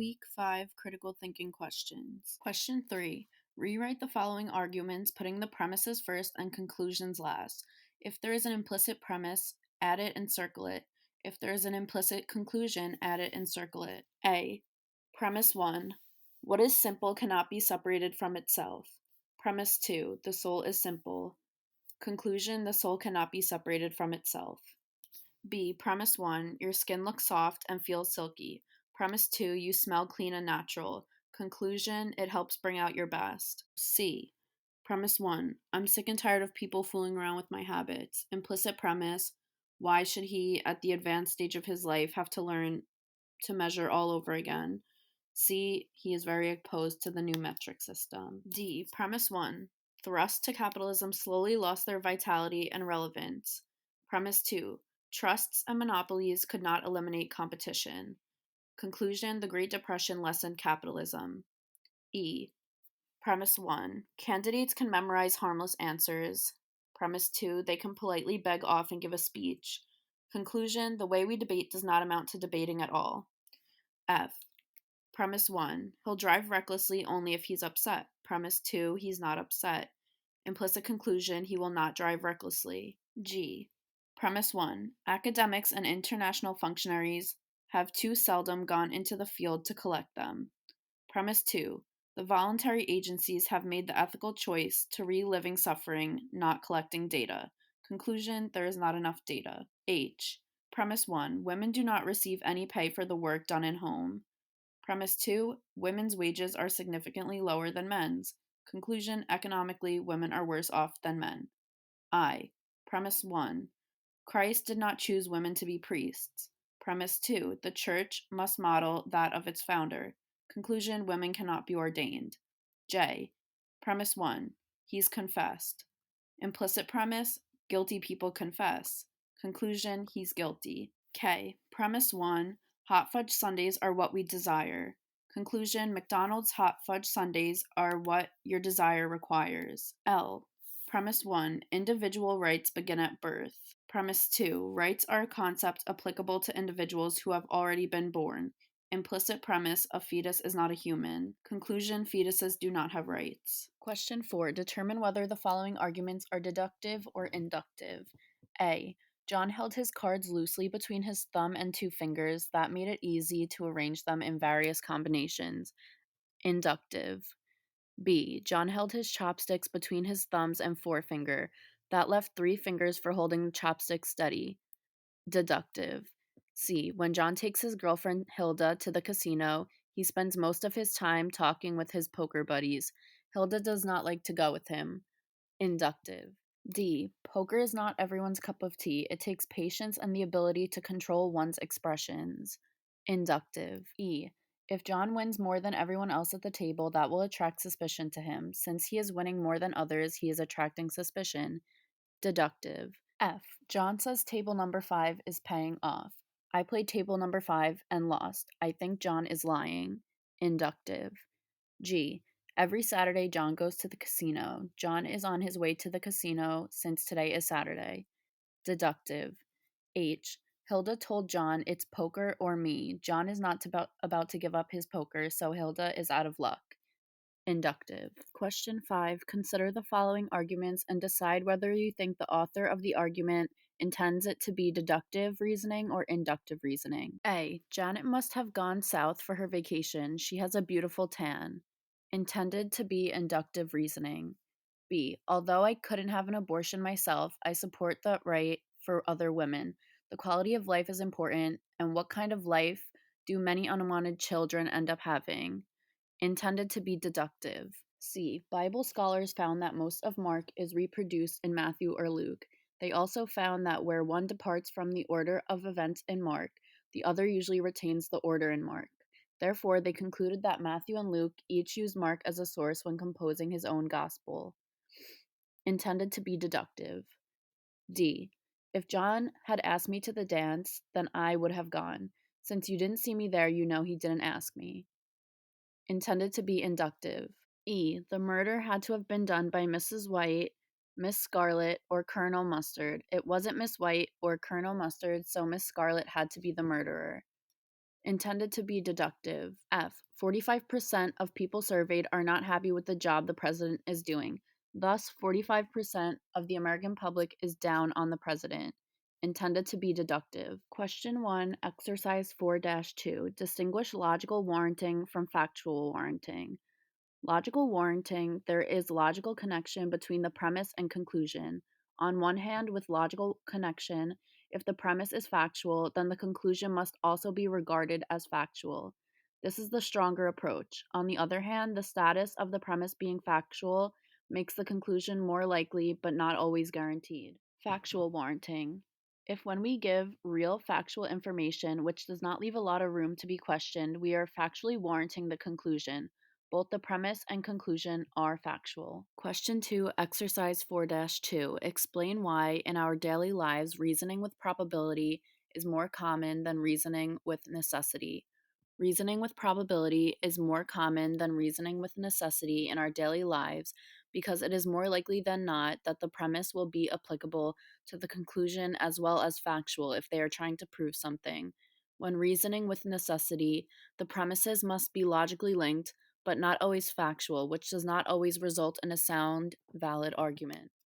Week 5 Critical Thinking Questions. Question 3. Rewrite the following arguments, putting the premises first and conclusions last. If there is an implicit premise, add it and circle it. If there is an implicit conclusion, add it and circle it. A. Premise 1. What is simple cannot be separated from itself. Premise 2. The soul is simple. Conclusion: the soul cannot be separated from itself. B. Premise 1. Your skin looks soft and feels silky. Premise 2. You smell clean and natural. Conclusion: it helps bring out your best. C. Premise 1. I'm sick and tired of people fooling around with my habits. Implicit premise: why should he, at the advanced stage of his life, have to learn to measure all over again? C. He is very opposed to the new metric system. D. Premise 1. Thrusts to capitalism slowly lost their vitality and relevance. Premise 2. Trusts and monopolies could not eliminate competition. Conclusion: the Great Depression lessened capitalism. E. Premise 1. Candidates can memorize harmless answers. Premise 2. They can politely beg off and give a speech. Conclusion: the way we debate does not amount to debating at all. F. Premise 1. He'll drive recklessly only if he's upset. Premise 2. He's not upset. Implicit conclusion: he will not drive recklessly. G. Premise 1. Academics and international functionaries have too seldom gone into the field to collect them. Premise 2. The voluntary agencies have made the ethical choice to reliving suffering, not collecting data. Conclusion: there is not enough data. H. Premise 1. Women do not receive any pay for the work done in home. Premise 2. Women's wages are significantly lower than men's. Conclusion: economically, women are worse off than men. I. Premise 1. Christ did not choose women to be priests. Premise 2. The church must model that of its founder. Conclusion: women cannot be ordained. J. Premise 1. He's confessed. Implicit premise: guilty people confess. Conclusion: he's guilty. K. Premise 1. Hot fudge sundaes are what we desire. Conclusion: McDonald's hot fudge sundaes are what your desire requires. L. Premise 1. Individual rights begin at birth. Premise 2. Rights are a concept applicable to individuals who have already been born. Implicit premise: a fetus is not a human. Conclusion: fetuses do not have rights. Question 4. Determine whether the following arguments are deductive or inductive. A. John held his cards loosely between his thumb and two fingers. That made it easy to arrange them in various combinations. Inductive. B. John held his chopsticks between his thumbs and forefinger. That left three fingers for holding the chopsticks steady. Deductive. C. When John takes his girlfriend Hilda to the casino, he spends most of his time talking with his poker buddies. Hilda does not like to go with him. Inductive. D. Poker is not everyone's cup of tea. It takes patience and the ability to control one's expressions. Inductive. E. If John wins more than everyone else at the table, that will attract suspicion to him. Since he is winning more than others, he is attracting suspicion. Deductive. F. John says table number 5 is paying off. I played table number 5 and lost. I think John is lying. Inductive. G. Every Saturday, John goes to the casino. John is on his way to the casino since today is Saturday. Deductive. H. Hilda told John it's poker or me. John is not about to give up his poker, so Hilda is out of luck. Inductive. Question 5. Consider the following arguments and decide whether you think the author of the argument intends it to be deductive reasoning or inductive reasoning. A. Janet must have gone south for her vacation. She has a beautiful tan. Intended to be inductive reasoning. B. Although I couldn't have an abortion myself, I support the right for other women. The quality of life is important, and what kind of life do many unwanted children end up having? Intended to be deductive. C. Bible scholars found that most of Mark is reproduced in Matthew or Luke. They also found that where one departs from the order of events in Mark, the other usually retains the order in Mark. Therefore, they concluded that Matthew and Luke each used Mark as a source when composing his own gospel. Intended to be deductive. D. If John had asked me to the dance, then I would have gone. Since you didn't see me there, you know he didn't ask me. Intended to be inductive. E. The murder had to have been done by Mrs. White, Miss Scarlet, or Colonel Mustard. It wasn't Miss White or Colonel Mustard, so Miss Scarlet had to be the murderer. Intended to be deductive. F. 45% of people surveyed are not happy with the job the president is doing. Thus, 45% of the American public is down on the president. Intended to be deductive. Question 1, Exercise 4 2. Distinguish logical warranting from factual warranting. Logical warranting, there is logical connection between the premise and conclusion. On one hand, with logical connection, if the premise is factual, then the conclusion must also be regarded as factual. This is the stronger approach. On the other hand, the status of the premise being factual makes the conclusion more likely but not always guaranteed. Factual warranting. If when we give real factual information which does not leave a lot of room to be questioned, we are factually warranting the conclusion. Both the premise and conclusion are factual. Question 2, Exercise 4 2. Explain why, in our daily lives, reasoning with probability is more common than reasoning with necessity. Reasoning with probability is more common than reasoning with necessity in our daily lives because it is more likely than not that the premise will be applicable to the conclusion as well as factual if they are trying to prove something. When reasoning with necessity, the premises must be logically linked, but not always factual, which does not always result in a sound, valid argument.